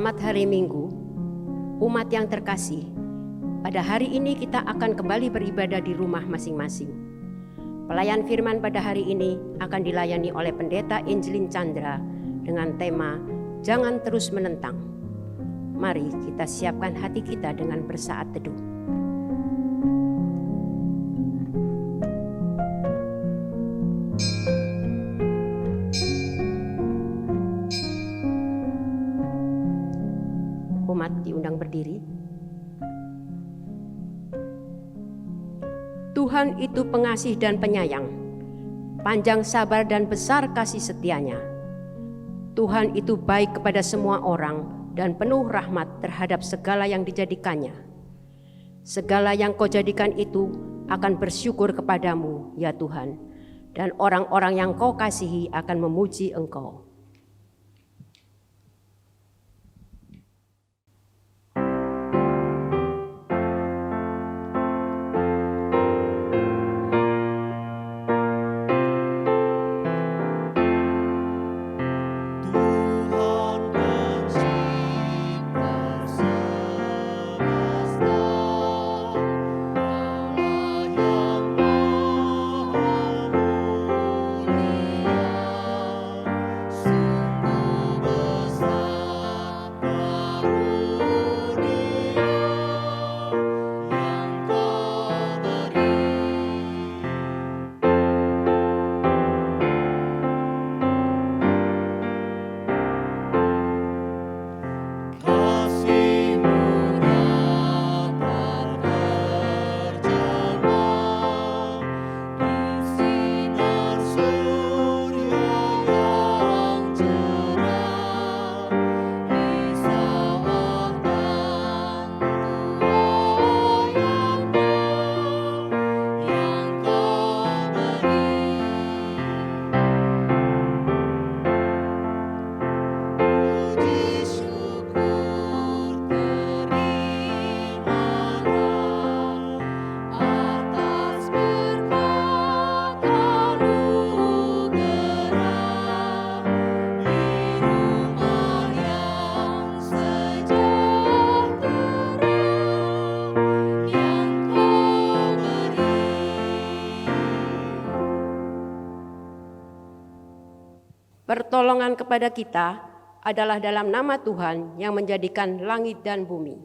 Selamat hari Minggu, umat yang terkasih. Pada hari ini kita akan kembali beribadah di rumah masing-masing. Pelayan firman pada hari ini akan dilayani oleh Pendeta Angelin Chandra dengan tema Jangan Terus Menentang. Mari kita siapkan hati kita dengan bersaat teduh. Umat diundang berdiri. Tuhan itu pengasih dan penyayang, panjang sabar dan besar kasih setianya. Tuhan itu baik kepada semua orang dan penuh rahmat terhadap segala yang dijadikannya. Segala yang kau jadikan itu akan bersyukur kepadamu, ya Tuhan, dan orang-orang yang kau kasihi akan memuji Engkau. Pertolongan kepada kita adalah dalam nama Tuhan yang menjadikan langit dan bumi.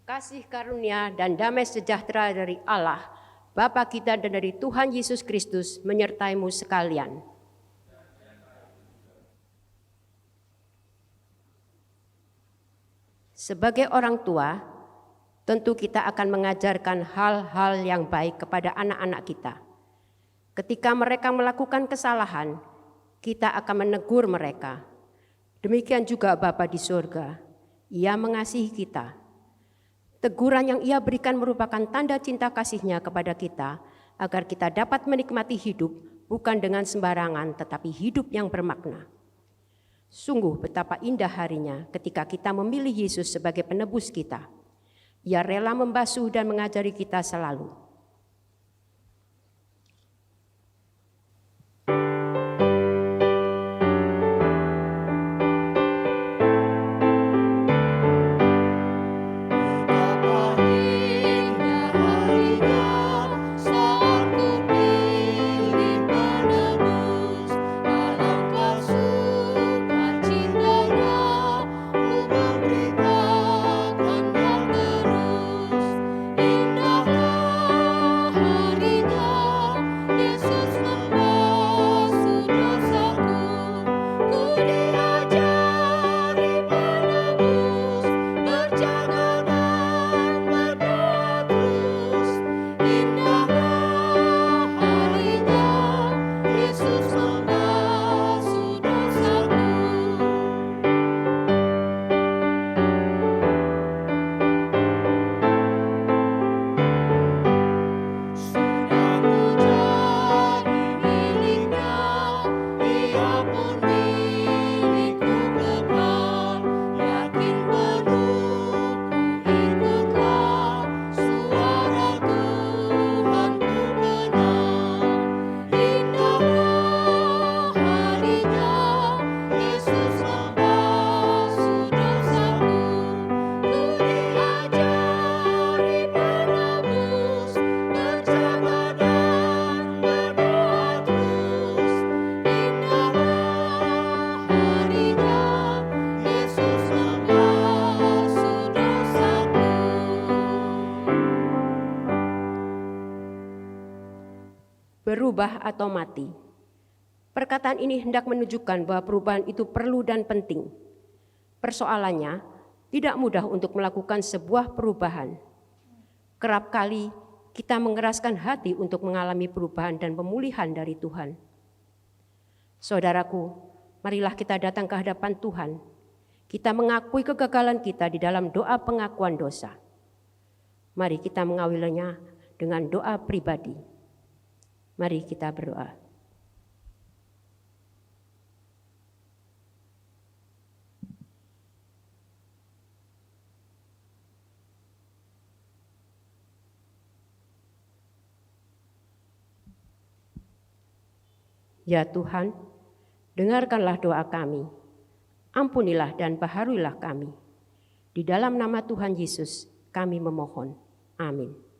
Kasih karunia dan damai sejahtera dari Allah Bapa kita dan dari Tuhan Yesus Kristus menyertaimu sekalian. Sebagai orang tua, tentu kita akan mengajarkan hal-hal yang baik kepada anak-anak kita. Ketika mereka melakukan kesalahan, kita akan menegur mereka. Demikian juga Bapa di surga, Ia mengasihi kita. Teguran yang Ia berikan merupakan tanda cinta kasih-Nya kepada kita, agar kita dapat menikmati hidup bukan dengan sembarangan, tetapi hidup yang bermakna. Sungguh betapa indah harinya ketika kita memilih Yesus sebagai penebus kita. Ia rela membasuh dan mengajari kita selalu. Indahlah berubah atau mati. Perkataan ini hendak menunjukkan bahwa perubahan itu perlu dan penting. Persoalannya, tidak mudah untuk melakukan sebuah perubahan. Kerap kali kita mengeraskan hati untuk mengalami perubahan dan pemulihan dari Tuhan. Saudaraku, marilah kita datang ke hadapan Tuhan. Kita mengakui kegagalan kita di dalam doa pengakuan dosa. Mari kita mengawalinya dengan doa pribadi. Mari kita berdoa. Ya Tuhan, dengarkanlah doa kami. Ampunilah dan baharuilah kami. Di dalam nama Tuhan Yesus kami memohon. Amin.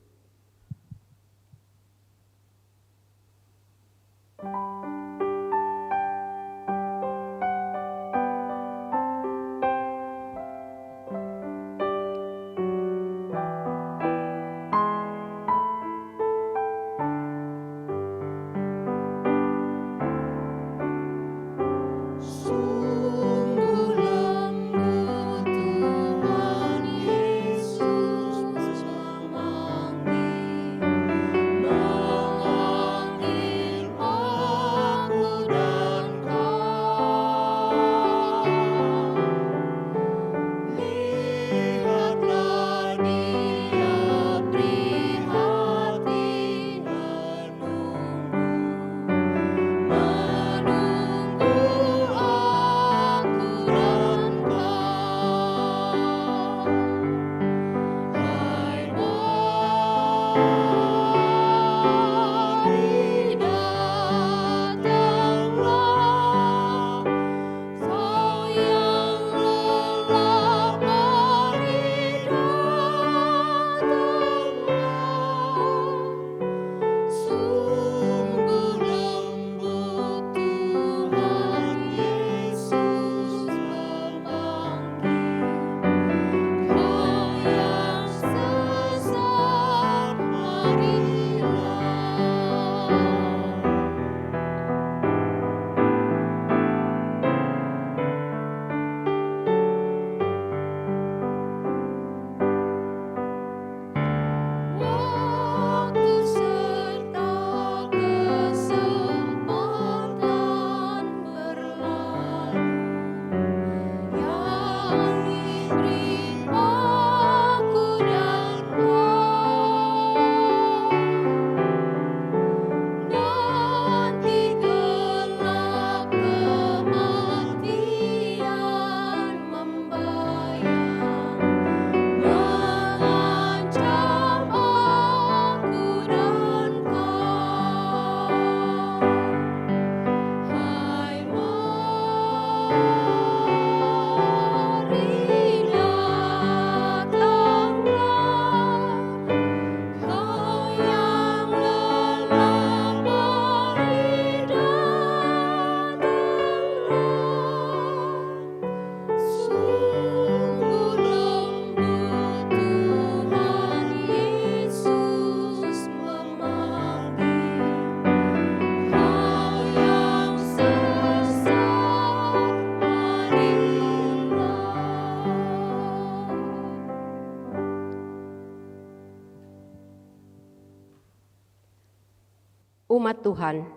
Umat Tuhan,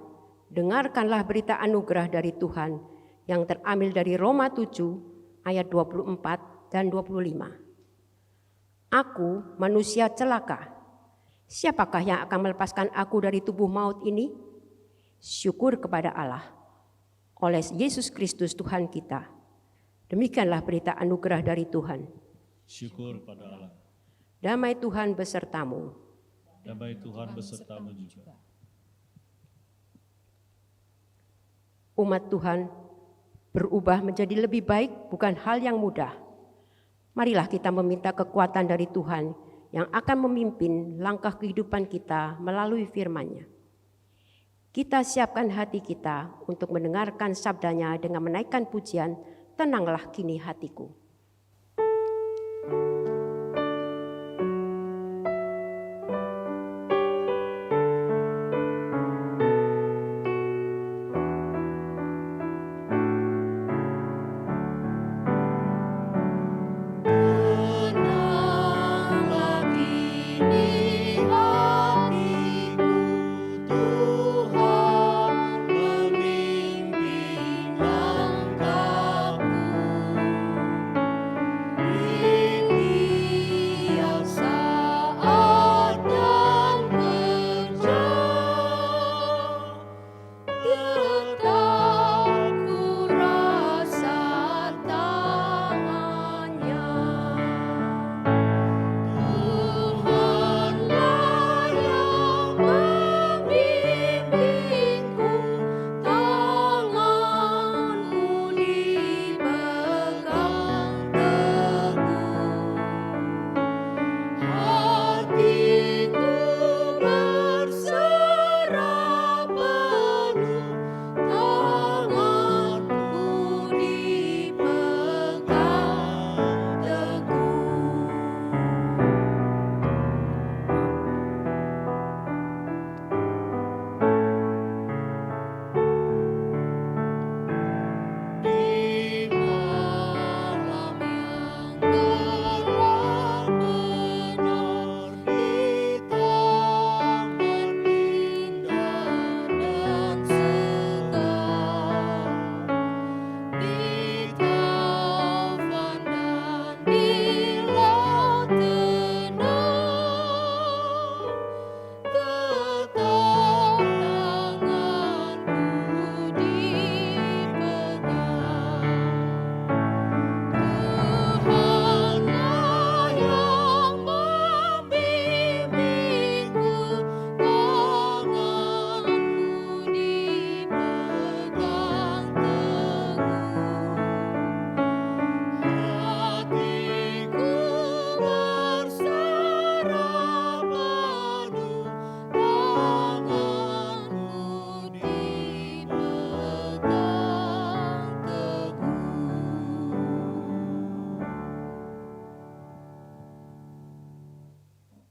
dengarkanlah berita anugerah dari Tuhan yang terambil dari Roma 7 ayat 24 dan 25. Aku manusia celaka. Siapakah yang akan melepaskan aku dari tubuh maut ini? Syukur kepada Allah oleh Yesus Kristus Tuhan kita. Demikianlah berita anugerah dari Tuhan. Syukur pada Allah. Damai Tuhan besertamu. Damai Tuhan besertamu juga. Umat Tuhan, berubah menjadi lebih baik bukan hal yang mudah. Marilah kita meminta kekuatan dari Tuhan yang akan memimpin langkah kehidupan kita melalui firman-Nya. Kita siapkan hati kita untuk mendengarkan sabdanya dengan menaikkan pujian, tenanglah kini hatiku.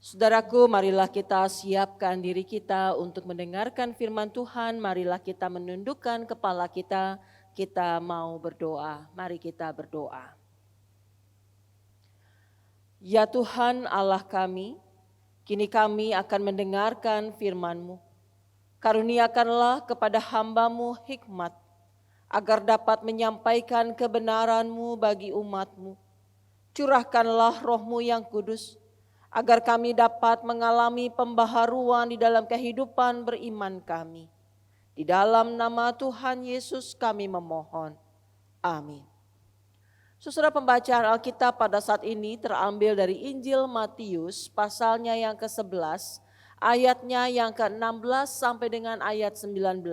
Saudaraku, marilah kita siapkan diri kita untuk mendengarkan firman Tuhan. Marilah kita menundukkan kepala kita, kita mau berdoa. Mari kita berdoa. Ya Tuhan Allah kami, kini kami akan mendengarkan firman-Mu. Karuniakanlah kepada hamba-Mu hikmat, agar dapat menyampaikan kebenaran-Mu bagi umat-Mu. Curahkanlah Roh-Mu yang kudus, agar kami dapat mengalami pembaharuan di dalam kehidupan beriman kami. Di dalam nama Tuhan Yesus kami memohon. Amin. Saudara, pembacaan Alkitab pada saat ini terambil dari Injil Matius pasalnya yang ke-11, ayatnya yang ke-16 sampai dengan ayat 19,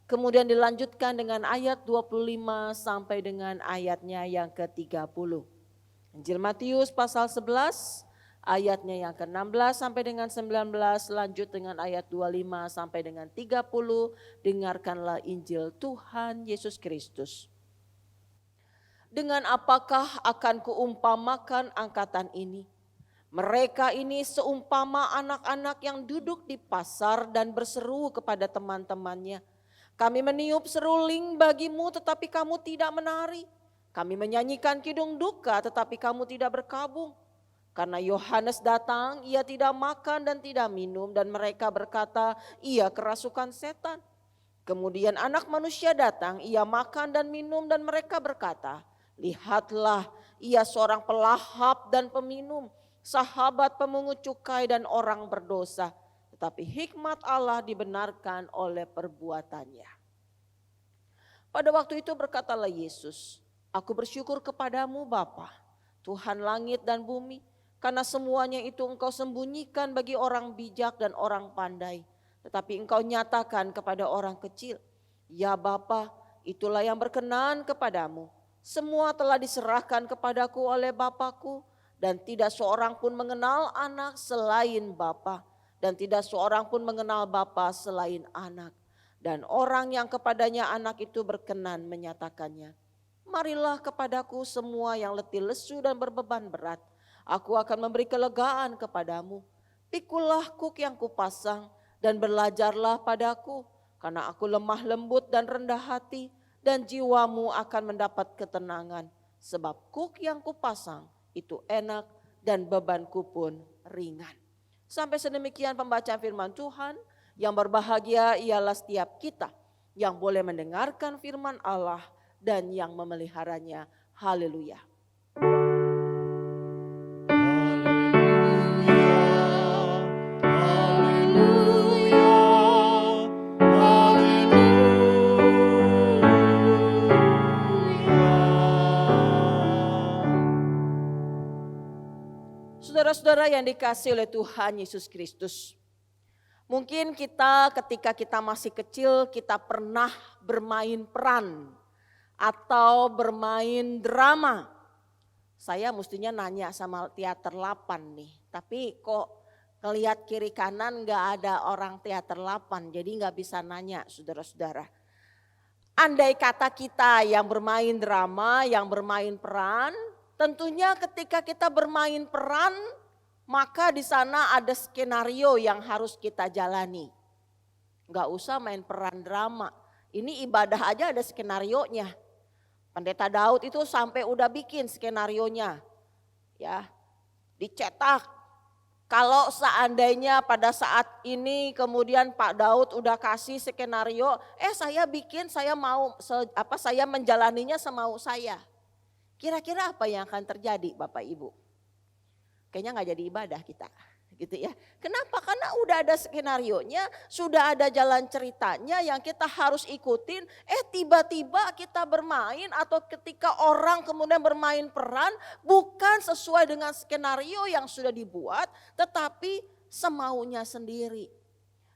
kemudian dilanjutkan dengan ayat 25 sampai dengan ayatnya yang ke-30. Injil Matius pasal 11, ayatnya yang ke-16 sampai dengan 19, lanjut dengan ayat 25 sampai dengan 30, dengarkanlah Injil Tuhan Yesus Kristus. Dengan apakah akan kuumpamakan angkatan ini? Mereka ini seumpama anak-anak yang duduk di pasar dan berseru kepada teman-temannya. Kami meniup seruling bagimu tetapi kamu tidak menari. Kami menyanyikan kidung duka tetapi kamu tidak berkabung. Karena Yohanes datang, ia tidak makan dan tidak minum, dan mereka berkata, ia kerasukan setan. Kemudian anak manusia datang, ia makan dan minum, dan mereka berkata, lihatlah, ia seorang pelahap dan peminum, sahabat pemungut cukai dan orang berdosa. Tetapi hikmat Allah dibenarkan oleh perbuatannya. Pada waktu itu berkatalah Yesus, aku bersyukur kepadamu Bapa, Tuhan langit dan bumi, karena semuanya itu engkau sembunyikan bagi orang bijak dan orang pandai, tetapi engkau nyatakan kepada orang kecil. Ya Bapa, itulah yang berkenan kepadamu. Semua telah diserahkan kepadaku oleh Bapakku, dan tidak seorang pun mengenal anak selain Bapa, dan tidak seorang pun mengenal Bapa selain anak. Dan orang yang kepadanya anak itu berkenan menyatakannya. Marilah kepadaku semua yang letih lesu dan berbeban berat, aku akan memberi kelegaan kepadamu. Pikulah kuk yang kupasang dan belajarlah padaku, karena aku lemah lembut dan rendah hati, dan jiwamu akan mendapat ketenangan. Sebab kuk yang kupasang itu enak dan bebanku pun ringan. Sampai sedemikian pembacaan firman Tuhan. Yang berbahagia ialah setiap kita yang boleh mendengarkan firman Allah dan yang memeliharanya. Haleluya. Saudara-saudara yang dikasihi oleh Tuhan Yesus Kristus. Mungkin kita ketika kita masih kecil kita pernah bermain peran atau bermain drama. Saya mestinya nanya sama teater 8 nih, tapi kok ngelihat kiri kanan gak ada orang teater 8, jadi gak bisa nanya saudara-saudara. Andai kata kita yang bermain drama, yang bermain peran, tentunya ketika kita bermain peran, maka di sana ada skenario yang harus kita jalani. Gak usah main peran drama. Ini ibadah aja ada skenarionya. Pendeta Daud itu sampai udah bikin skenarionya. Ya, dicetak. Kalau seandainya pada saat ini kemudian Pak Daud udah kasih skenario, saya bikin, saya menjalaninya semau saya. Kira-kira apa yang akan terjadi Bapak Ibu? Kayaknya gak jadi ibadah kita gitu ya. Kenapa? Karena udah ada skenarionya, sudah ada jalan ceritanya yang kita harus ikutin. Tiba-tiba kita bermain atau ketika orang kemudian bermain peran bukan sesuai dengan skenario yang sudah dibuat, tetapi semaunya sendiri.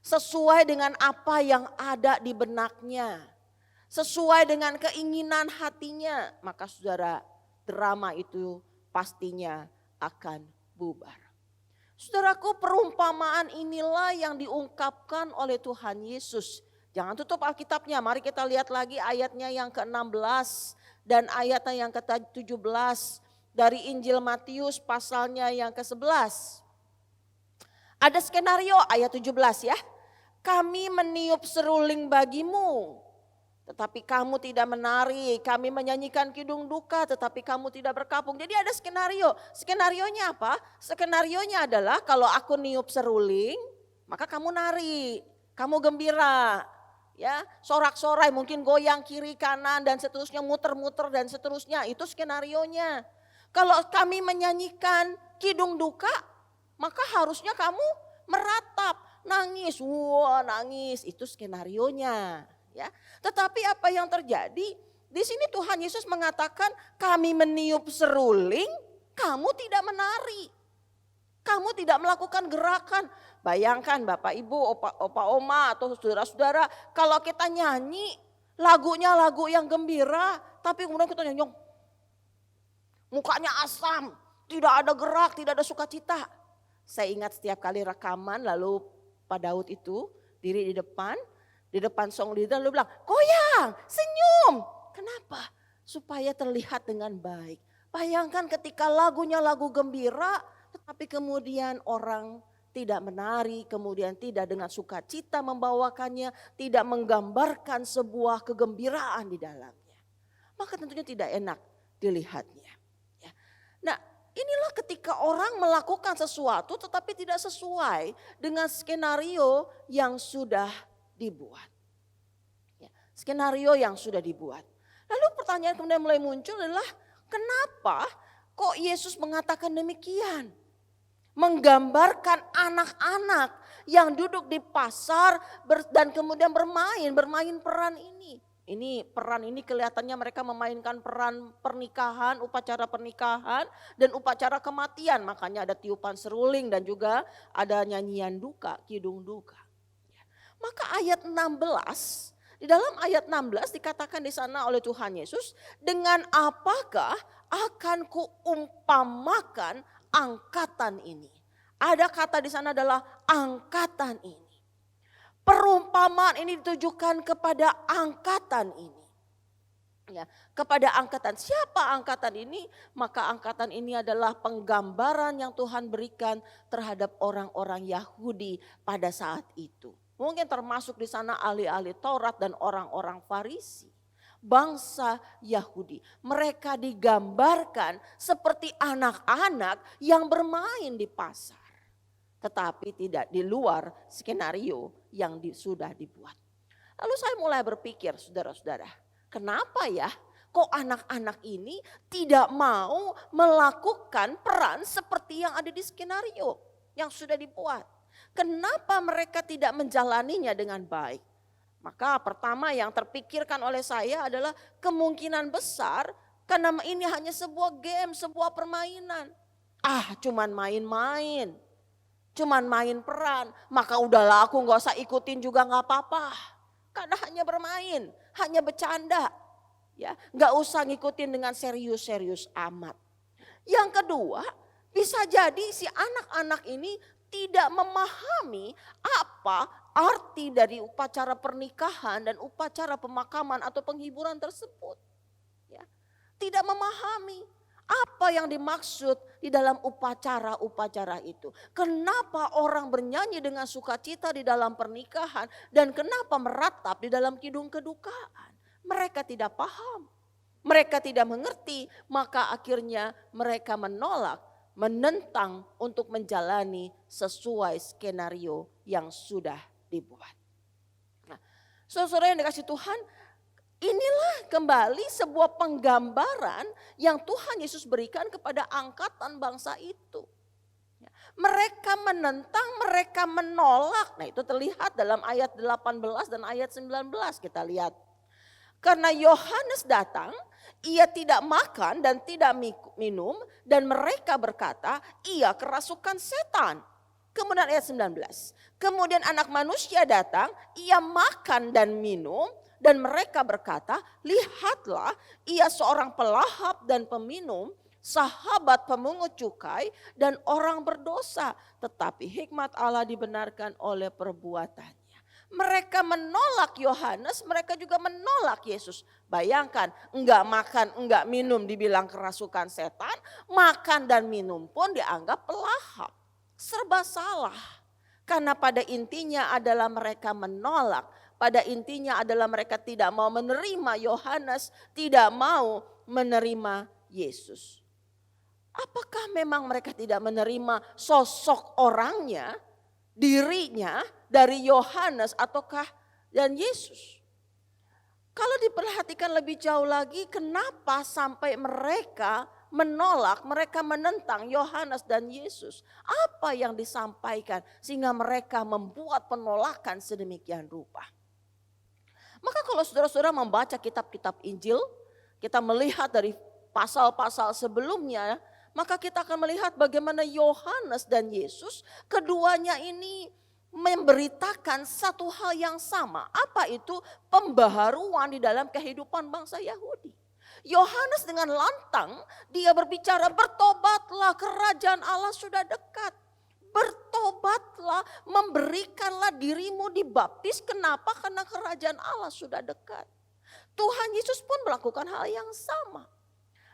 Sesuai dengan apa yang ada di benaknya. Sesuai dengan keinginan hatinya. Maka saudara, drama itu pastinya akan bubar. Saudaraku, perumpamaan inilah yang diungkapkan oleh Tuhan Yesus. Jangan tutup Alkitabnya, mari kita lihat lagi ayatnya yang ke-16 dan ayatnya yang ke-17 dari Injil Matius pasalnya yang ke-11. Ada skenario ayat 17 ya. Kami meniup seruling bagimu, tetapi kamu tidak menari. Kami menyanyikan kidung duka, tetapi kamu tidak berkabung. Jadi ada skenario. Skenarionya apa? Skenarionya adalah kalau aku niup seruling, maka kamu nari, kamu gembira. Ya, sorak-sorai, mungkin goyang kiri kanan dan seterusnya, muter-muter dan seterusnya. Itu skenarionya. Kalau kami menyanyikan kidung duka, maka harusnya kamu meratap, nangis, wah nangis, itu skenarionya. Ya, tetapi apa yang terjadi? Di sini Tuhan Yesus mengatakan kami meniup seruling, kamu tidak menari. Kamu tidak melakukan gerakan. Bayangkan Bapak Ibu, opa oma atau saudara-saudara, kalau kita nyanyi lagunya lagu yang gembira, tapi kemudian kita nyanyi, mukanya asam, tidak ada gerak, tidak ada sukacita. Saya ingat setiap kali rekaman lalu Pak Daud itu diri di depan song leader lalu bilang, goyang, senyum. Kenapa? Supaya terlihat dengan baik. Bayangkan ketika lagunya lagu gembira, tetapi kemudian orang tidak menari, kemudian tidak dengan sukacita membawakannya, tidak menggambarkan sebuah kegembiraan di dalamnya. Maka tentunya tidak enak dilihatnya. Ya. Nah, inilah ketika orang melakukan sesuatu tetapi tidak sesuai dengan skenario yang sudah dibuat. Ya, skenario yang sudah dibuat. Lalu pertanyaan kemudian mulai muncul adalah kenapa kok Yesus mengatakan demikian? Menggambarkan anak-anak yang duduk di pasar dan kemudian bermain peran ini. Peran ini kelihatannya mereka memainkan peran pernikahan, upacara pernikahan dan upacara kematian. Makanya ada tiupan seruling dan juga ada nyanyian duka, kidung duka. Maka ayat 16, di dalam ayat 16 dikatakan di sana oleh Tuhan Yesus, dengan apakah akan kuumpamakan angkatan ini. Ada kata di sana adalah angkatan ini. Perumpamaan ini ditujukan kepada angkatan ini. Ya, kepada angkatan. Siapa angkatan ini? Maka angkatan ini adalah penggambaran yang Tuhan berikan terhadap orang-orang Yahudi pada saat itu. Mungkin termasuk di sana ahli-ahli Taurat dan orang-orang Farisi. Bangsa Yahudi, mereka digambarkan seperti anak-anak yang bermain di pasar. Tetapi tidak di luar skenario yang sudah dibuat. Lalu saya mulai berpikir saudara-saudara, kenapa ya kok anak-anak ini tidak mau melakukan peran seperti yang ada di skenario yang sudah dibuat? Kenapa mereka tidak menjalaninya dengan baik? Maka pertama yang terpikirkan oleh saya adalah kemungkinan besar karena ini hanya sebuah game, sebuah permainan. Cuman main-main, cuman main peran, maka udahlah aku gak usah ikutin juga gak apa-apa. Karena hanya bermain, hanya bercanda. Ya, gak usah ngikutin dengan serius-serius amat. Yang kedua, bisa jadi si anak-anak ini tidak memahami apa arti dari upacara pernikahan dan upacara pemakaman atau penghiburan tersebut. Ya, tidak memahami apa yang dimaksud di dalam upacara-upacara itu. Kenapa orang bernyanyi dengan sukacita di dalam pernikahan dan kenapa meratap di dalam kidung kedukaan. Mereka tidak paham, mereka tidak mengerti, maka akhirnya mereka menentang untuk menjalani sesuai skenario yang sudah dibuat. Nah, saudara yang dikasih Tuhan, inilah kembali sebuah penggambaran yang Tuhan Yesus berikan kepada angkatan bangsa itu. Mereka menentang, mereka menolak. Nah, itu terlihat dalam ayat 18 dan ayat 19 kita lihat. Karena Yohanes datang, ia tidak makan dan tidak minum dan mereka berkata ia kerasukan setan. Kemudian ayat 19. Kemudian anak manusia datang, ia makan dan minum dan mereka berkata lihatlah ia seorang pelahap dan peminum, sahabat pemungut cukai dan orang berdosa. Tetapi hikmat Allah dibenarkan oleh perbuatannya. Mereka menolak Yohanes, mereka juga menolak Yesus. Bayangkan, enggak makan, enggak minum dibilang kerasukan setan, makan dan minum pun dianggap pelahap. Serba salah. Karena pada intinya adalah mereka menolak. Pada intinya adalah mereka tidak mau menerima Yohanes, tidak mau menerima Yesus. Apakah memang mereka tidak menerima sosok orangnya, dirinya dari Yohanes ataukah dan Yesus? Kalau diperhatikan lebih jauh lagi, kenapa sampai mereka menolak, mereka menentang Yohanes dan Yesus? Apa yang disampaikan sehingga mereka membuat penolakan sedemikian rupa? Maka kalau saudara-saudara membaca kitab-kitab Injil, kita melihat dari pasal-pasal sebelumnya, maka kita akan melihat bagaimana Yohanes dan Yesus, keduanya ini memberitakan satu hal yang sama. Apa itu? Pembaharuan di dalam kehidupan bangsa Yahudi. Yohanes dengan lantang dia berbicara, bertobatlah, kerajaan Allah sudah dekat. Bertobatlah, memberikanlah dirimu dibaptis. Kenapa? Karena kerajaan Allah sudah dekat. Tuhan Yesus pun melakukan hal yang sama.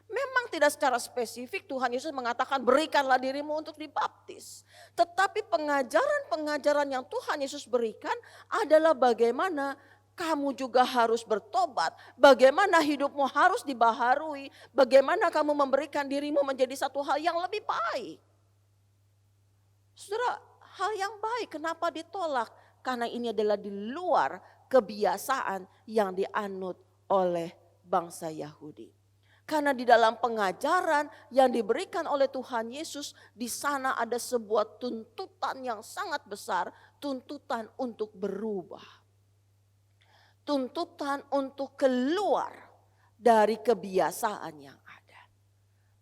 Memang tidak secara spesifik Tuhan Yesus mengatakan berikanlah dirimu untuk dibaptis. Tetapi pengajaran-pengajaran yang Tuhan Yesus berikan adalah bagaimana kamu juga harus bertobat. Bagaimana hidupmu harus dibaharui. Bagaimana kamu memberikan dirimu menjadi satu hal yang lebih baik. Saudara, hal yang baik kenapa ditolak? Karena ini adalah di luar kebiasaan yang dianut oleh bangsa Yahudi. Karena di dalam pengajaran yang diberikan oleh Tuhan Yesus, di sana ada sebuah tuntutan yang sangat besar, tuntutan untuk berubah. Tuntutan untuk keluar dari kebiasaan yang ada.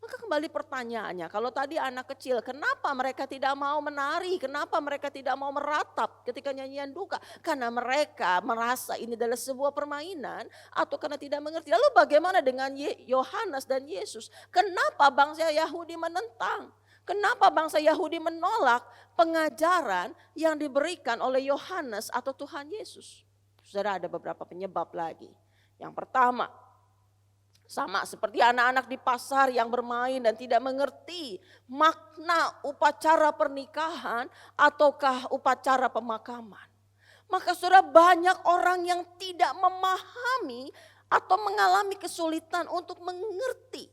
Maka kembali pertanyaannya, kalau tadi anak kecil, kenapa mereka tidak mau menari? Kenapa mereka tidak mau meratap ketika nyanyian duka? Karena mereka merasa ini adalah sebuah permainan atau karena tidak mengerti. Lalu bagaimana dengan Yohanes dan Yesus? Kenapa bangsa Yahudi menentang? Kenapa bangsa Yahudi menolak pengajaran yang diberikan oleh Yohanes atau Tuhan Yesus? Saudara, ada beberapa penyebab lagi. Yang pertama, sama seperti anak-anak di pasar yang bermain dan tidak mengerti makna upacara pernikahan ataukah upacara pemakaman. Maka saudara, banyak orang yang tidak memahami atau mengalami kesulitan untuk mengerti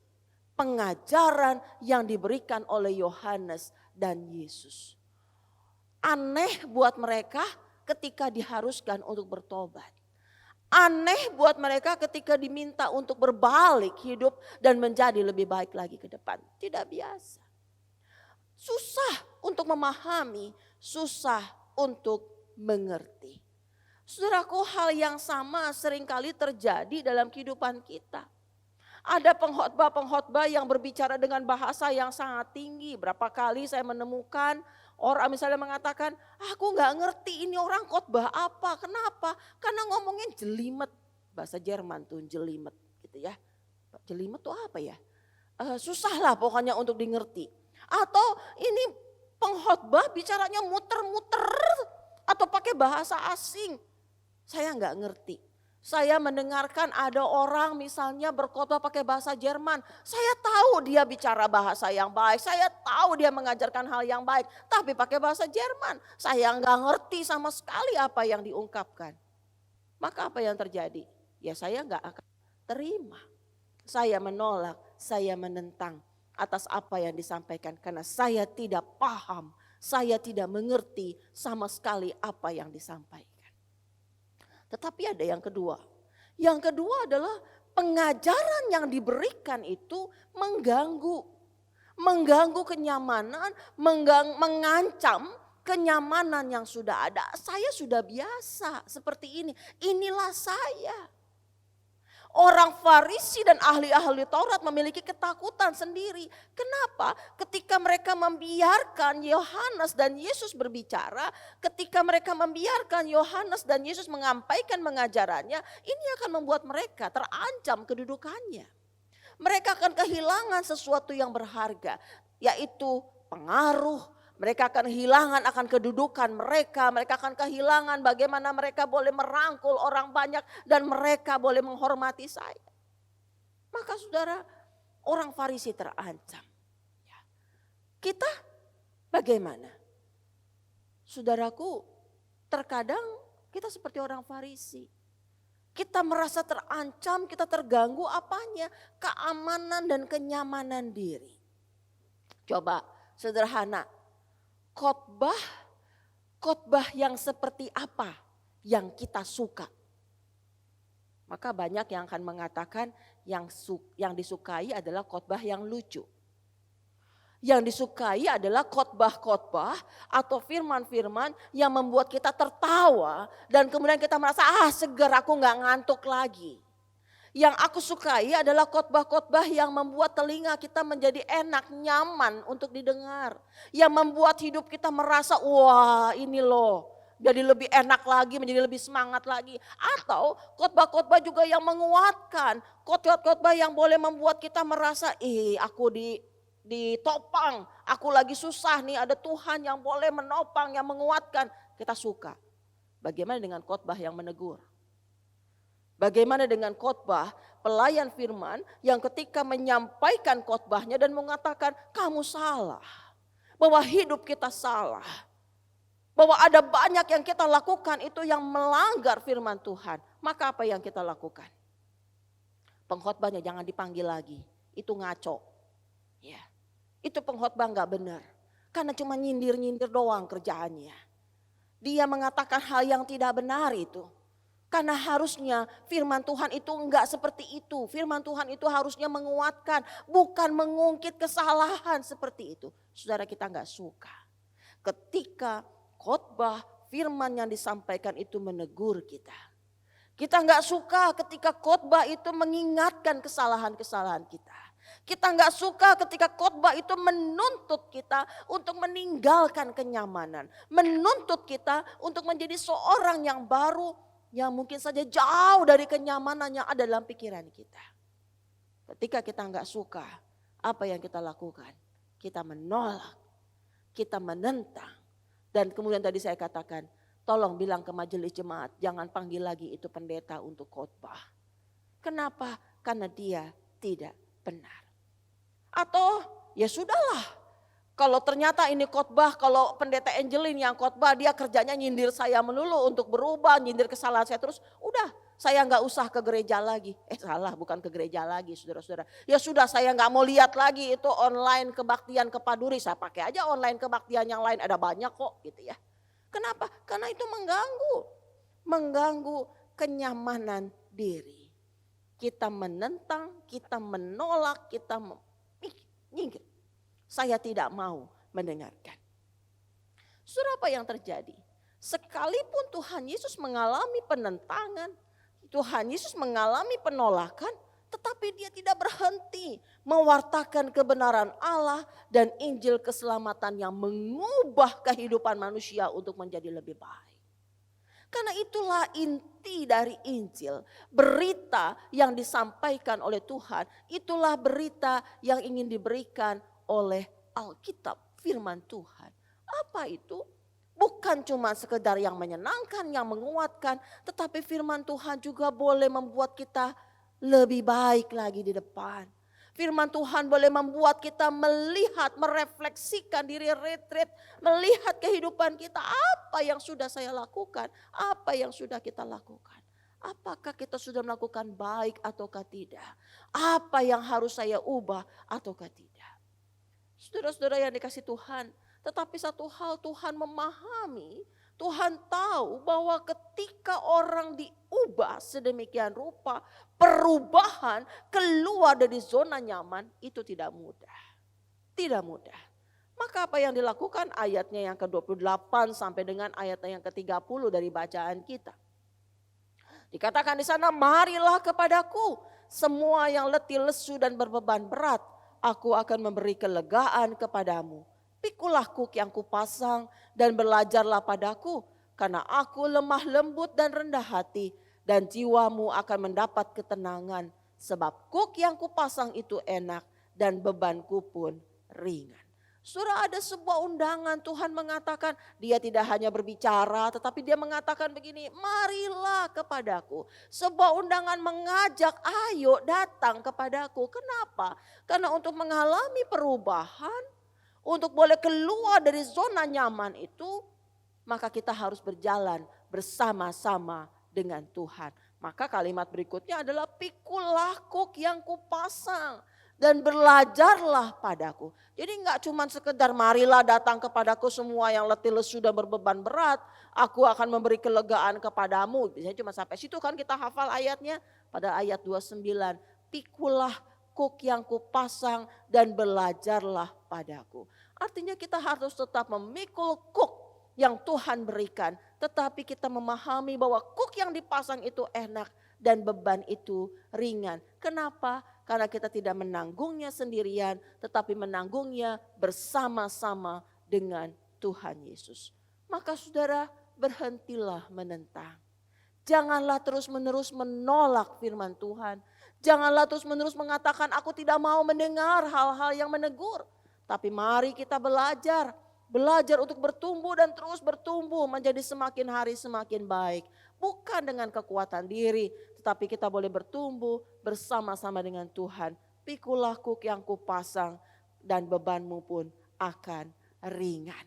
pengajaran yang diberikan oleh Yohanes dan Yesus. Aneh buat mereka ketika diharuskan untuk bertobat. Aneh buat mereka ketika diminta untuk berbalik hidup dan menjadi lebih baik lagi ke depan. Tidak biasa. Susah untuk memahami, susah untuk mengerti. Saudaraku, hal yang sama seringkali terjadi dalam kehidupan kita. Ada pengkhotbah-pengkhotbah yang berbicara dengan bahasa yang sangat tinggi. Berapa kali saya menemukan orang misalnya mengatakan, aku gak ngerti ini orang khotbah apa, kenapa? Karena ngomongin jelimet, bahasa Jerman tuh jelimet gitu ya. Jelimet tuh apa ya? Susah lah pokoknya untuk dimengerti. Atau ini pengkhotbah bicaranya muter-muter atau pakai bahasa asing. Saya gak ngerti. Saya mendengarkan ada orang misalnya berkhotbah pakai bahasa Jerman. Saya tahu dia bicara bahasa yang baik. Saya tahu dia mengajarkan hal yang baik. Tapi pakai bahasa Jerman. Saya nggak ngerti sama sekali apa yang diungkapkan. Maka apa yang terjadi? Ya saya nggak akan terima. Saya menolak, saya menentang atas apa yang disampaikan. Karena saya tidak paham, saya tidak mengerti sama sekali apa yang disampaikan. Tetapi ada yang kedua. Yang kedua adalah pengajaran yang diberikan itu mengganggu. Mengganggu kenyamanan, mengancam kenyamanan yang sudah ada. Saya sudah biasa seperti ini. Inilah saya. Orang Farisi dan ahli-ahli Taurat memiliki ketakutan sendiri. Kenapa? Ketika mereka membiarkan Yohanes dan Yesus berbicara, ketika mereka membiarkan Yohanes dan Yesus menyampaikan pengajarannya, ini akan membuat mereka terancam kedudukannya. Mereka akan kehilangan sesuatu yang berharga, yaitu pengaruh. Mereka akan kehilangan akan kedudukan mereka akan kehilangan bagaimana mereka boleh merangkul orang banyak dan mereka boleh menghormati saya. Maka saudara, orang Farisi terancam. Kita bagaimana? Saudaraku, terkadang kita seperti orang Farisi. Kita merasa terancam, kita terganggu apanya? Keamanan dan kenyamanan diri. Coba sederhana, khotbah yang seperti apa yang kita suka? Maka banyak yang akan mengatakan yang disukai adalah khotbah yang lucu. Yang disukai adalah khotbah-khotbah atau firman-firman yang membuat kita tertawa dan kemudian kita merasa segar, aku gak ngantuk lagi. Yang aku sukai adalah khotbah-khotbah yang membuat telinga kita menjadi enak, nyaman untuk didengar. Yang membuat hidup kita merasa wah ini loh jadi lebih enak lagi, menjadi lebih semangat lagi. Atau khotbah-khotbah juga yang menguatkan, khotbah-khotbah yang boleh membuat kita merasa aku ditopang, aku lagi susah nih, ada Tuhan yang boleh menopang, yang menguatkan. Kita suka. Bagaimana dengan khotbah yang menegur? Bagaimana dengan khotbah pelayan firman yang ketika menyampaikan khotbahnya dan mengatakan kamu salah, bahwa hidup kita salah, bahwa ada banyak yang kita lakukan itu yang melanggar firman Tuhan. Maka apa yang kita lakukan? Pengkhotbahnya jangan dipanggil lagi, itu ngaco. Ya. Itu pengkhotbah gak benar. Karena cuma nyindir-nyindir doang kerjaannya. Dia mengatakan hal yang tidak benar itu. Karena harusnya firman Tuhan itu enggak seperti itu. Firman Tuhan itu harusnya menguatkan, bukan mengungkit kesalahan seperti itu. Saudara, kita enggak suka ketika khotbah firman yang disampaikan itu menegur kita. Kita enggak suka ketika khotbah itu mengingatkan kesalahan-kesalahan kita. Kita enggak suka ketika khotbah itu menuntut kita untuk meninggalkan kenyamanan. Menuntut kita untuk menjadi seorang yang baru, yang mungkin saja jauh dari kenyamanan yang ada dalam pikiran kita. Ketika kita enggak suka, apa yang kita lakukan? Kita menolak, kita menentang. Dan kemudian tadi saya katakan, tolong bilang ke majelis jemaat, jangan panggil lagi itu pendeta untuk khotbah. Kenapa? Karena dia tidak benar. Atau ya sudahlah, kalau ternyata ini khotbah, kalau pendeta Angelin yang khotbah dia kerjanya nyindir saya melulu untuk berubah, nyindir kesalahan saya terus, udah saya gak usah ke gereja lagi. Salah, bukan ke gereja lagi saudara-saudara. Ya sudah, saya gak mau lihat lagi itu online kebaktian kepaduri, saya pakai aja online kebaktian yang lain, ada banyak kok gitu ya. Kenapa? Karena itu mengganggu kenyamanan diri. Kita menentang, kita menolak, kita nyingkir. Saya tidak mau mendengarkan. Saudara, apa yang terjadi? Sekalipun Tuhan Yesus mengalami penentangan, Tuhan Yesus mengalami penolakan, tetapi dia tidak berhenti mewartakan kebenaran Allah dan Injil keselamatan yang mengubah kehidupan manusia untuk menjadi lebih baik. Karena itulah inti dari Injil, berita yang disampaikan oleh Tuhan, itulah berita yang ingin diberikan oleh Alkitab, firman Tuhan. Apa itu? Bukan cuma sekedar yang menyenangkan, yang menguatkan, tetapi firman Tuhan juga boleh membuat kita lebih baik lagi di depan. Firman Tuhan boleh membuat kita melihat, merefleksikan diri, retreat, melihat kehidupan kita. Apa yang sudah saya lakukan, apa yang sudah kita lakukan. Apakah kita sudah melakukan baik ataukah tidak. Apa yang harus saya ubah ataukah tidak. Saudara-saudara yang dikasih Tuhan, tetapi satu hal Tuhan memahami, Tuhan tahu bahwa ketika orang diubah sedemikian rupa, perubahan keluar dari zona nyaman itu tidak mudah. Tidak mudah. Maka apa yang dilakukan ayatnya yang ke-28 sampai dengan ayatnya yang ke-30 dari bacaan kita. Dikatakan di sana, marilah kepadaku semua yang letih lesu dan berbeban berat, aku akan memberi kelegaan kepadamu. Pikulah kuk yang kupasang dan belajarlah padaku, karena aku lemah lembut dan rendah hati, dan jiwamu akan mendapat ketenangan, sebab kuk yang kupasang itu enak dan bebanku pun ringan. Saudara, ada sebuah undangan, Tuhan mengatakan dia tidak hanya berbicara, tetapi dia mengatakan begini, marilah kepadaku. Sebuah undangan mengajak, ayo datang kepadaku. Kenapa? Karena untuk mengalami perubahan, untuk boleh keluar dari zona nyaman itu, maka kita harus berjalan bersama-sama dengan Tuhan. Maka kalimat berikutnya adalah pikulah kuk yang kupasang dan belajarlah padaku. Jadi enggak cuma sekedar marilah datang kepadaku semua yang letih lesu dan berbeban berat, aku akan memberi kelegaan kepadamu. Biasanya cuma sampai situ kan kita hafal ayatnya. Pada ayat 29, pikulah kuk yang kupasang dan belajarlah padaku. Artinya kita harus tetap memikul kuk yang Tuhan berikan. Tetapi kita memahami bahwa kuk yang dipasang itu enak dan beban itu ringan. Kenapa? Karena kita tidak menanggungnya sendirian, tetapi menanggungnya bersama-sama dengan Tuhan Yesus. Maka saudara, berhentilah menentang. Janganlah terus-menerus menolak firman Tuhan. Janganlah terus-menerus mengatakan aku tidak mau mendengar hal-hal yang menegur. Tapi mari kita belajar. Belajar untuk bertumbuh dan terus bertumbuh menjadi semakin hari semakin baik. Bukan dengan kekuatan diri, tetapi kita boleh bertumbuh bersama-sama dengan Tuhan. Pikulah kuk yang kupasang dan bebanmu pun akan ringan.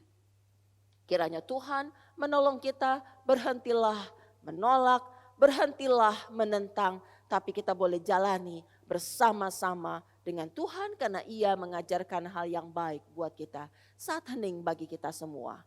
Kiranya Tuhan menolong kita, berhentilah menolak, berhentilah menentang, tapi kita boleh jalani bersama-sama dengan Tuhan karena Ia mengajarkan hal yang baik buat kita. Saat hening bagi kita semua.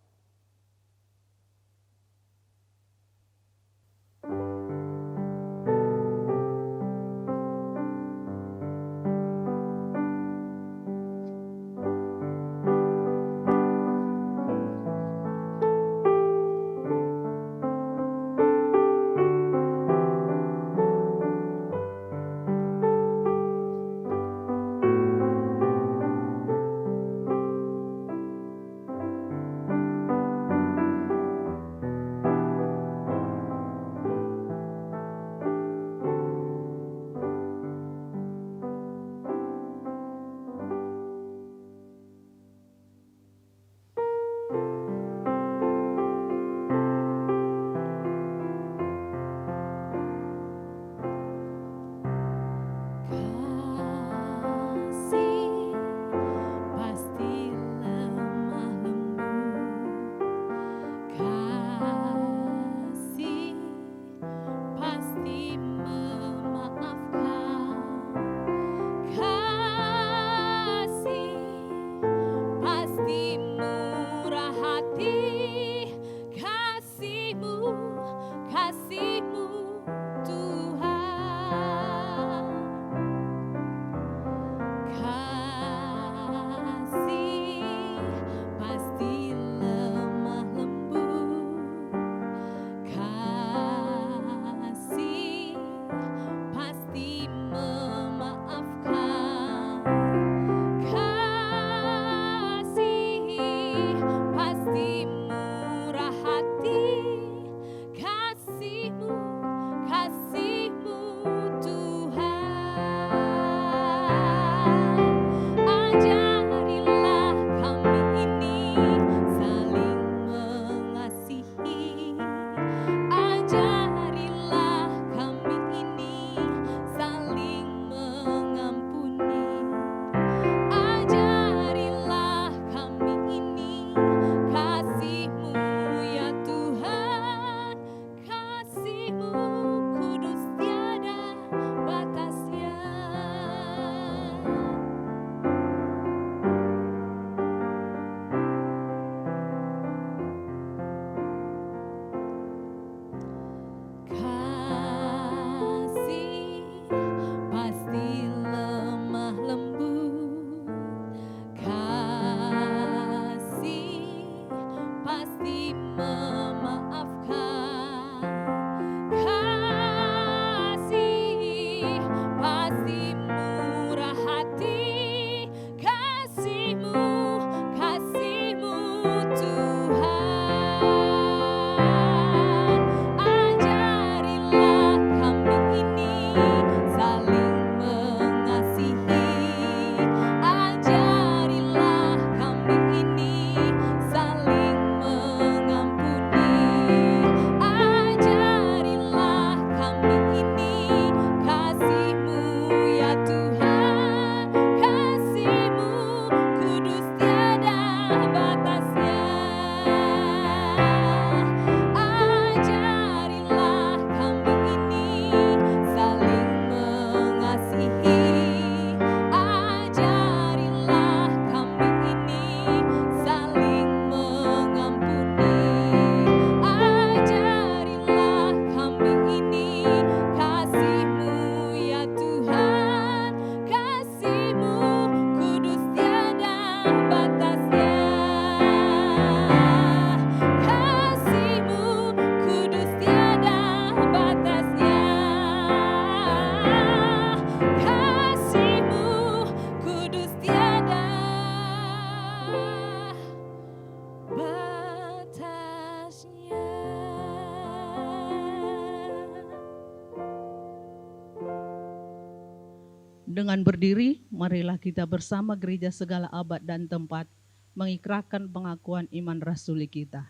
Dengan berdiri, marilah kita bersama gereja segala abad dan tempat mengikrarkan pengakuan iman rasuli kita.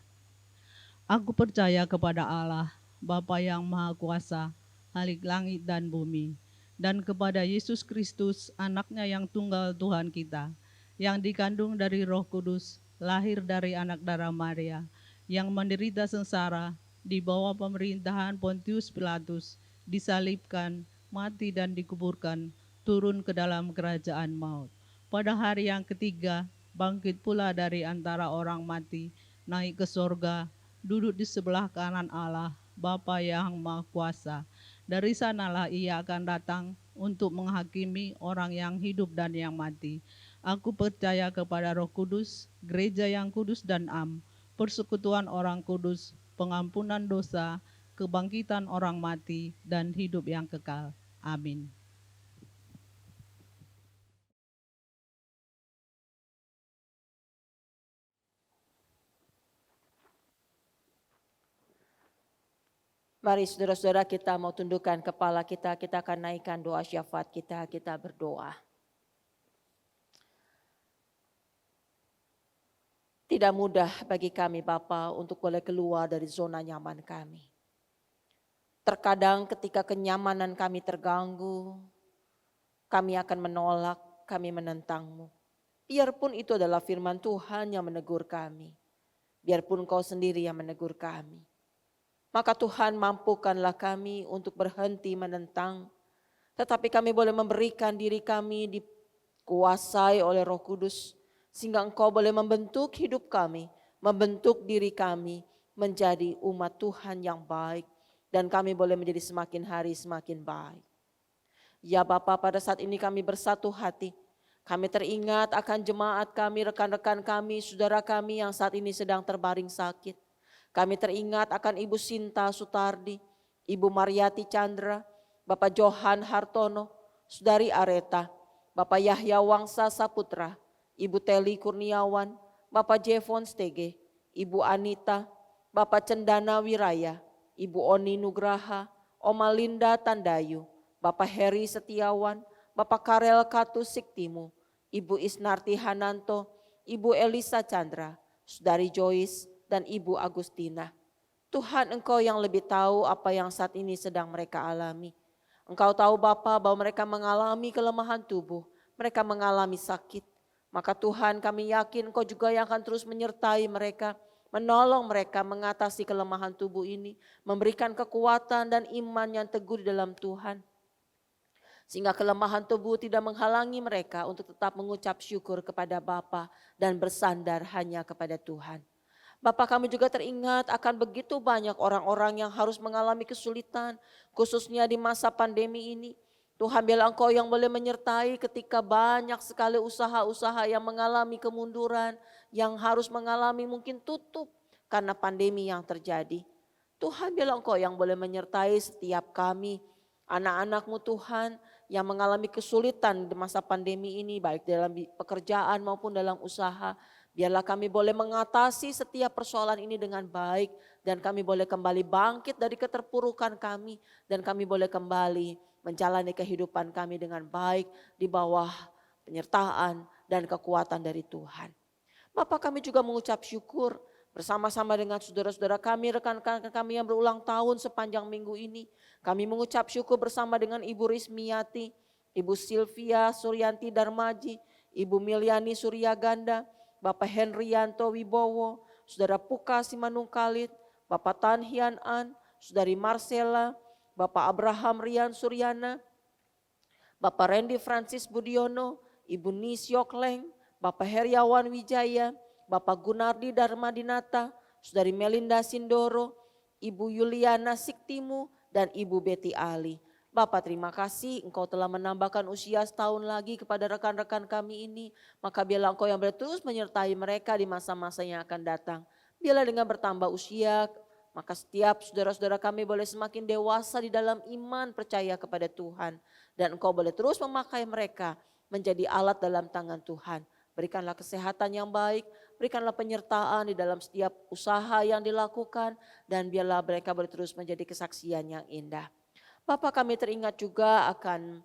Aku percaya kepada Allah, Bapa yang Maha Kuasa, Khalik langit dan bumi, dan kepada Yesus Kristus, anaknya yang tunggal Tuhan kita, yang dikandung dari Roh Kudus, lahir dari anak darah Maria, yang menderita sengsara, di bawah pemerintahan Pontius Pilatus, disalibkan, mati dan dikuburkan, turun ke dalam kerajaan maut. Pada hari yang ketiga, bangkit pula dari antara orang mati, naik ke sorga, duduk di sebelah kanan Allah, Bapa yang Maha Kuasa. Dari sanalah ia akan datang untuk menghakimi orang yang hidup dan yang mati. Aku percaya kepada Roh Kudus, gereja yang kudus dan am, persekutuan orang kudus, pengampunan dosa, kebangkitan orang mati, dan hidup yang kekal. Amin. Mari saudara-saudara kita mau tundukkan kepala kita akan naikkan doa syafaat kita berdoa. Tidak mudah bagi kami Bapa untuk boleh keluar dari zona nyaman kami. Terkadang ketika kenyamanan kami terganggu, kami akan menolak, kami menentang-Mu. Biarpun itu adalah firman Tuhan yang menegur kami. Biarpun Kau sendiri yang menegur kami. Maka Tuhan mampukanlah kami untuk berhenti menentang. Tetapi kami boleh memberikan diri kami dikuasai oleh Roh Kudus. Sehingga Engkau boleh membentuk hidup kami, membentuk diri kami menjadi umat Tuhan yang baik. Dan kami boleh menjadi semakin hari semakin baik. Ya Bapa, pada saat ini kami bersatu hati. Kami teringat akan jemaat kami, rekan-rekan kami, saudara kami yang saat ini sedang terbaring sakit. Kami teringat akan Ibu Sinta Sutardi, Ibu Mariati Chandra, Bapak Johan Hartono, Saudari Areta, Bapak Yahya Wangsa Saputra, Ibu Teli Kurniawan, Bapak Jevon Stege, Ibu Anita, Bapak Cendana Wiraya, Ibu Oni Nugraha, Oma Linda Tandayu, Bapak Heri Setiawan, Bapak Karel Katu Siktimu, Ibu Isnarti Hananto, Ibu Elisa Chandra, Saudari Joyce, dan Ibu Agustina. Tuhan, Engkau yang lebih tahu apa yang saat ini sedang mereka alami. Engkau tahu Bapa bahwa mereka mengalami kelemahan tubuh, mereka mengalami sakit. Maka Tuhan, kami yakin Engkau juga yang akan terus menyertai mereka, menolong mereka mengatasi kelemahan tubuh ini, memberikan kekuatan dan iman yang teguh di dalam Tuhan. Sehingga kelemahan tubuh tidak menghalangi mereka untuk tetap mengucap syukur kepada Bapa dan bersandar hanya kepada Tuhan. Bapak, kami juga teringat akan begitu banyak orang-orang yang harus mengalami kesulitan, khususnya di masa pandemi ini. Tuhan, biarlah Engkau yang boleh menyertai ketika banyak sekali usaha-usaha yang mengalami kemunduran, yang harus mengalami mungkin tutup karena pandemi yang terjadi. Tuhan, biarlah Engkau yang boleh menyertai setiap kami, anak-anak-Mu Tuhan, yang mengalami kesulitan di masa pandemi ini, baik dalam pekerjaan maupun dalam usaha. Biarlah kami boleh mengatasi setiap persoalan ini dengan baik dan kami boleh kembali bangkit dari keterpurukan kami dan kami boleh kembali menjalani kehidupan kami dengan baik di bawah penyertaan dan kekuatan dari Tuhan. Bapak, kami juga mengucap syukur bersama-sama dengan saudara-saudara kami, rekan-rekan kami yang berulang tahun sepanjang minggu ini. Kami mengucap syukur bersama dengan Ibu Rismiati, Ibu Silvia Suryanti Darmaji, Ibu Miliani Suryaganda, Bapak Henrianto Wibowo, Saudara Puka Simanungkalit, Bapak Tan Hian An, Saudari Marcella, Bapak Abraham Rian Suryana, Bapak Randy Francis Budiono, Ibu Nis Yokleng, Bapak Heriawan Wijaya, Bapak Gunardi Darmadinata, Saudari Melinda Sindoro, Ibu Yuliana Siktimu, dan Ibu Betty Ali. Bapak, terima kasih Engkau telah menambahkan usia setahun lagi kepada rekan-rekan kami ini. Maka biarlah Engkau yang boleh terus menyertai mereka di masa-masa yang akan datang. Biarlah dengan bertambah usia, maka setiap saudara-saudara kami boleh semakin dewasa di dalam iman percaya kepada Tuhan. Dan Engkau boleh terus memakai mereka menjadi alat dalam tangan Tuhan. Berikanlah kesehatan yang baik, berikanlah penyertaan di dalam setiap usaha yang dilakukan. Dan biarlah mereka boleh terus menjadi kesaksian yang indah. Bapak, kami teringat juga akan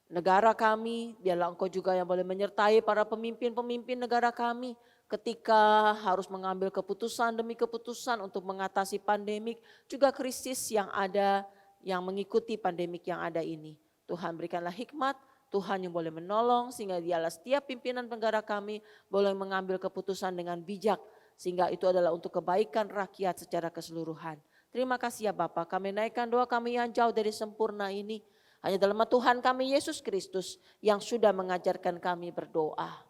negara kami, biarlah Engkau juga yang boleh menyertai para pemimpin-pemimpin negara kami ketika harus mengambil keputusan demi keputusan untuk mengatasi pandemik, juga krisis yang ada yang mengikuti pandemik yang ada ini. Tuhan berikanlah hikmat, Tuhan yang boleh menolong sehingga dialah setiap pimpinan negara kami boleh mengambil keputusan dengan bijak sehingga itu adalah untuk kebaikan rakyat secara keseluruhan. Terima kasih ya Bapa, kami naikkan doa kami yang jauh dari sempurna ini. Hanya dalam nama Tuhan kami Yesus Kristus yang sudah mengajarkan kami berdoa.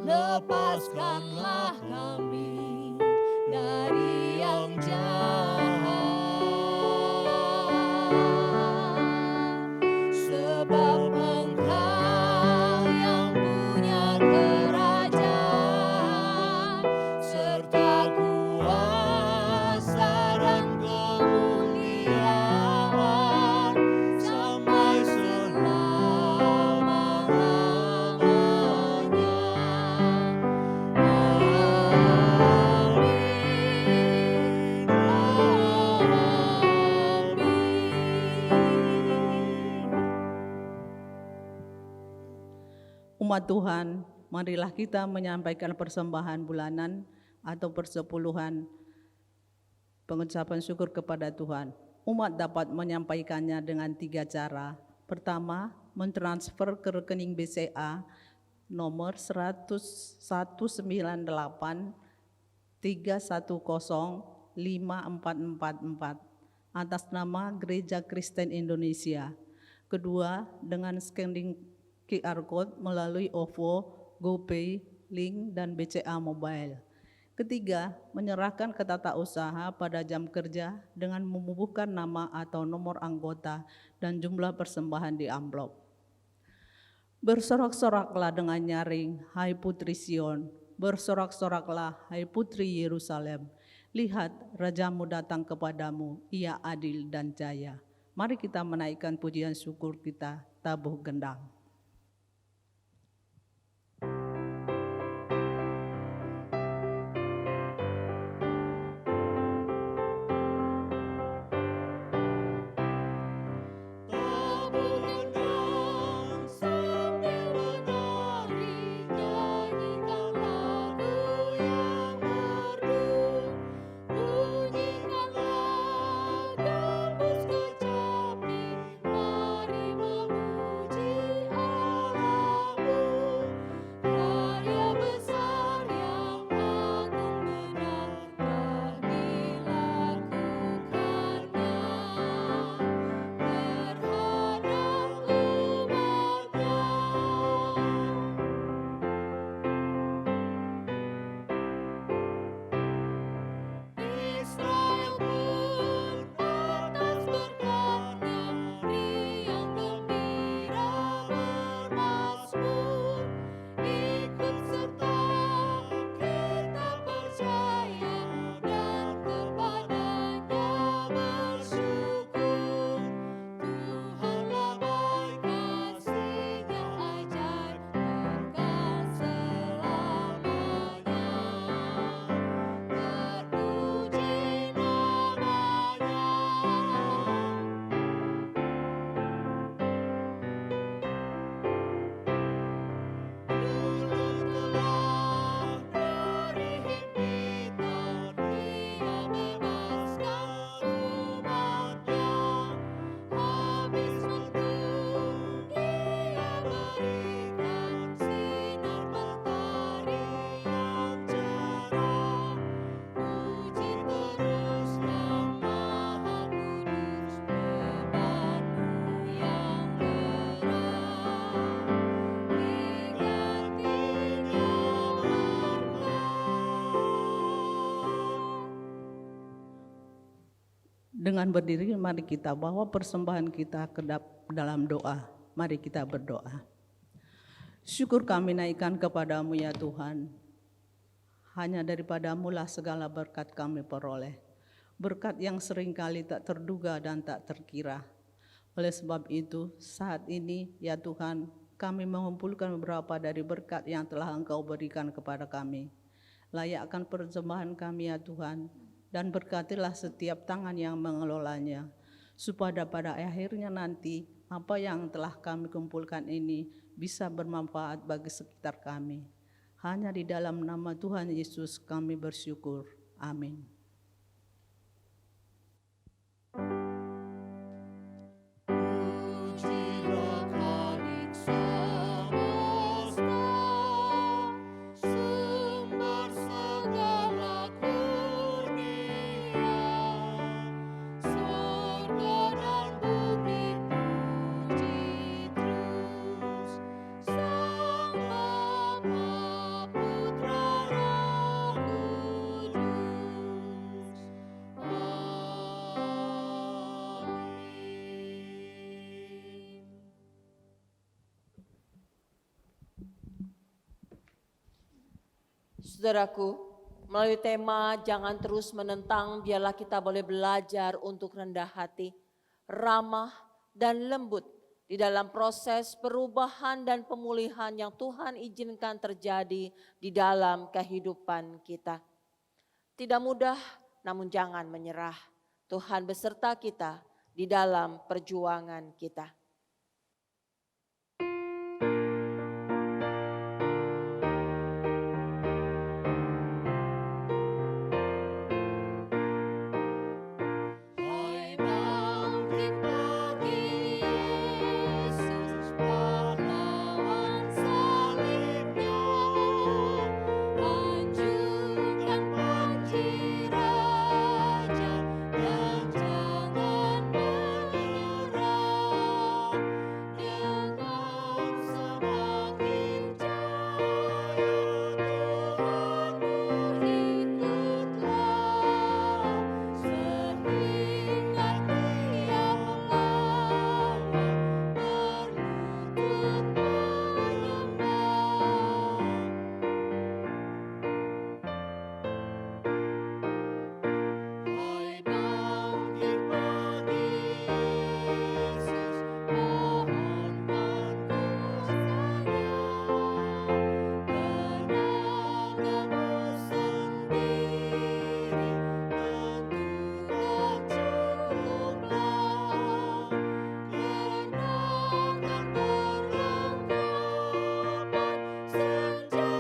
Lepaskanlah kami dari yang jahat, sebab Engkau yang punya kerajaan serta kuasa dan kemuliaan sampai selama-lamanya. Umat Tuhan, marilah kita menyampaikan persembahan bulanan atau persepuluhan pengucapan syukur kepada Tuhan. Umat dapat menyampaikannya dengan 3 cara. Pertama, mentransfer ke rekening BCA nomor 11983105444 atas nama Gereja Kristen Indonesia. Kedua, dengan scanning QR Code melalui OVO, GoPay, Link, dan BCA Mobile. Ketiga, menyerahkan ke tata usaha pada jam kerja dengan membubuhkan nama atau nomor anggota dan jumlah persembahan di amplop. Bersorak-soraklah dengan nyaring, hai Putri Sion, bersorak-soraklah, hai Putri Yerusalem. Lihat, Rajamu datang kepadamu, ia adil dan jaya. Mari kita menaikkan pujian syukur kita, tabuh gendang. Mari memuji Dengan berdiri, mari kita bawa persembahan kita ke dalam doa. Mari kita berdoa. Syukur kami naikkan kepadamu ya Tuhan. Hanya daripadamu lah segala berkat kami peroleh. Berkat yang seringkali tak terduga dan tak terkira. Oleh sebab itu, saat ini ya Tuhan, kami mengumpulkan beberapa dari berkat yang telah Engkau berikan kepada kami. Layakkan persembahan kami ya Tuhan, dan berkatilah setiap tangan yang mengelolanya, supaya pada akhirnya nanti apa yang telah kami kumpulkan ini bisa bermanfaat bagi sekitar kami. Hanya di dalam nama Tuhan Yesus kami bersyukur. Amin. Pujilah Khalik semesta, sumber segala kurnia, surga dan bumi puji terus, Sang Bapa, Putra, Roh Kudus. Amin. Saudaraku, melalui tema jangan terus menentang, biarlah kita boleh belajar untuk rendah hati, ramah dan lembut di dalam proses perubahan dan pemulihan yang Tuhan izinkan terjadi di dalam kehidupan kita. Tidak mudah, namun jangan menyerah. Tuhan beserta kita di dalam perjuangan kita. Hai bangkit bagi Yesus, pahlawan salibnya, lanjutkan panji Raja dan jangan menyerah. Dengan semakin jaya Tuhanmu ikutlah, sehingga tiap lawan berlutut menyembah. Hai bangkit bagi Yesus, mohonkan kuasa-Nya, tenagamu sendiri tentulah cukuplah, kenakan perlengkapan senjata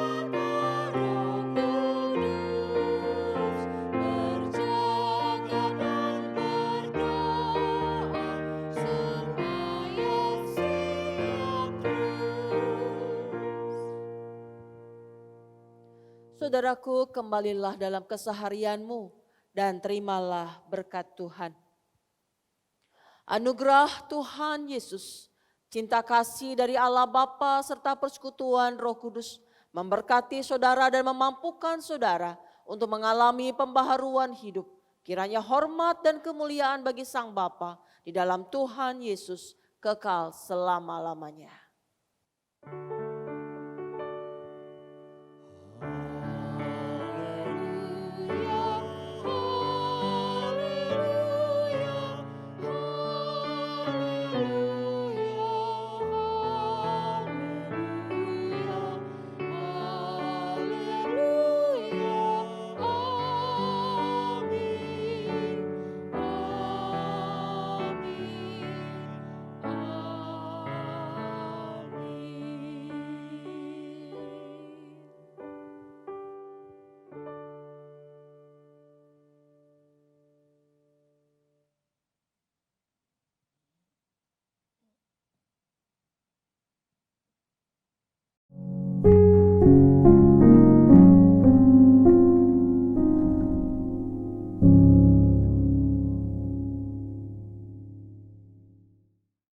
Roh Kudus, berjaga dan berdoa supaya siap terus. Saudaraku, kembalilah dalam keseharianmu dan terimalah berkat Tuhan. Anugerah Tuhan Yesus, cinta kasih dari Allah Bapa serta persekutuan Roh Kudus memberkati saudara dan memampukan saudara untuk mengalami pembaharuan hidup. Kiranya hormat dan kemuliaan bagi Sang Bapa di dalam Tuhan Yesus kekal selama-lamanya.